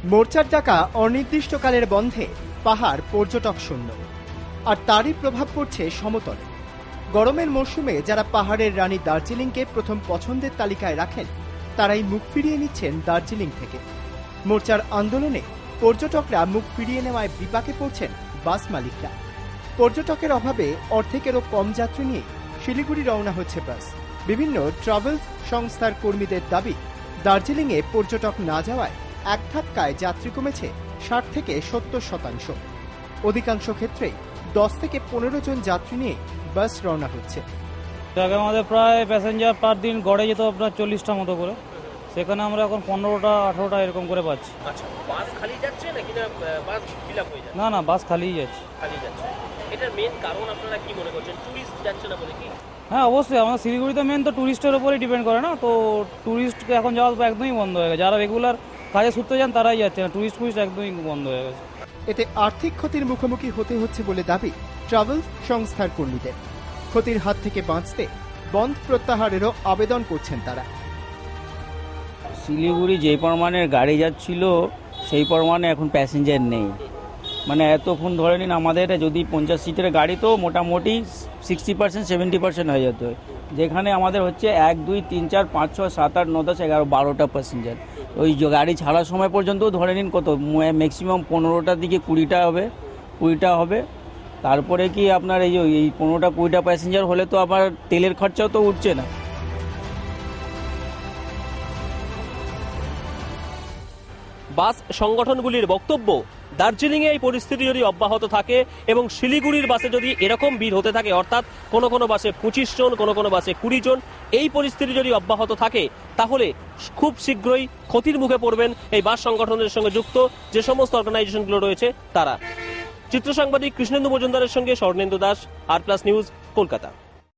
মোর্চার ডাকা অনির্দিষ্টকালের বন্ধে পাহাড় পর্যটক শূন্য, আর তারই প্রভাব পড়ছে সমতলে। গরমের মরশুমে যারা পাহাড়ের রানী দার্জিলিংকে প্রথম পছন্দের তালিকায় রাখেন, তারাই মুখ ফিরিয়ে নিচ্ছেন দার্জিলিং থেকে। মোর্চার আন্দোলনে পর্যটকরা মুখ ফিরিয়ে নেওয়ায় বিপাকে পড়ছেন বাস মালিকরা। পর্যটকের অভাবে অর্ধেকেরও কম যাত্রী নিয়ে শিলিগুড়ি রওনা হচ্ছে বাস। বিভিন্ন ট্রাভেলস সংস্থার কর্মীদের দাবি, দার্জিলিংয়ে পর্যটক না যাওয়ায় এক ধাক্কায় যাত্রী কমেছে ৬০ থেকে ৭০%। অধিকাংশ ক্ষেত্রে ১০ থেকে ১৫ জন যাত্রী নিয়ে বাস রওনা হচ্ছে। আমাদের প্রায় প্যাসেঞ্জার পার দিন গড়ে যেত আপনার ৪০টা মতো করে, সেখানে আমরা এখন ১৫টা 18টা এরকম করে পাচ্ছি। আচ্ছা, বাস খালি যাচ্ছে নাকি না বাস ফিল আপ হয়ে যাচ্ছে? না, বাস খালিই যাচ্ছে। খালি যাচ্ছে। এটার মেইন কারণ আপনারা কি মনে করছেন? টুরিস্ট যাচ্ছে না বলে কি? হ্যাঁ, অবশ্যই। আমাদের শিলিগুড়িতে মেন তো টুরিস্টের উপরেই ডিপেন্ড করে না, তো টুরিস্টকে এখন যাওয়া একদমই বন্ধ হয়ে গেছে। যারা রেগুলার কাজে সূত্রে যান তারাই যাচ্ছে না, টুরিস্ট একদমই বন্ধ হয়ে গেছে। এতে আর্থিক ক্ষতির মুখোমুখি হতে হচ্ছে বলে দাবি ট্রাভেল সংস্থার কর্মীদের। ক্ষতির হাত থেকে বাঁচতে বন্ধ প্রত্যাহারেরও আবেদন করছেন তারা। শিলিগুড়ি যে পরিমাণের গাড়ি যাচ্ছিল সেই পরিমাণে এখন প্যাসেঞ্জার নেই। মানে এতক্ষণ ধরে নিন আমাদের যদি 50 সিটের গাড়ি তো মোটামুটি 60% 70% হয়ে যেত, যেখানে আমাদের হচ্ছে 1 2 3 4 5 6 7 8 9 10 11 12টা প্যাসেঞ্জার। ওই গাড়ি ছাড়ার সময় পর্যন্ত ধরে নিন কত, ম্যাক্সিমাম 15টার দিকে 20টা হবে। তারপরে কি আপনার এই 15টা 20টা প্যাসেঞ্জার হলে তো আবার তেলের খরচাও তো উঠছে না। বাস সংগঠনগুলির বক্তব্য, দার্জিলিংয়ে এই পরিস্থিতি যদি অব্যাহত থাকে এবং শিলিগুড়ির বাসে যদি এরকম ভিড় হতে থাকে, অর্থাৎ কোনো কোনো বাসে 25 জন, কোনো বাসে 20 জন, এই পরিস্থিতি যদি অব্যাহত থাকে তাহলে খুব শীঘ্রই ক্ষতির মুখে পড়বেন এই বাস সংগঠনের সঙ্গে যুক্ত যে সমস্ত অর্গানাইজেশনগুলো রয়েছে তারা। চিত্র সাংবাদিক কৃষ্ণেন্দু মজুমদারের সঙ্গে স্বর্ণেন্দু দাস, আর প্লাস নিউজ, কলকাতা।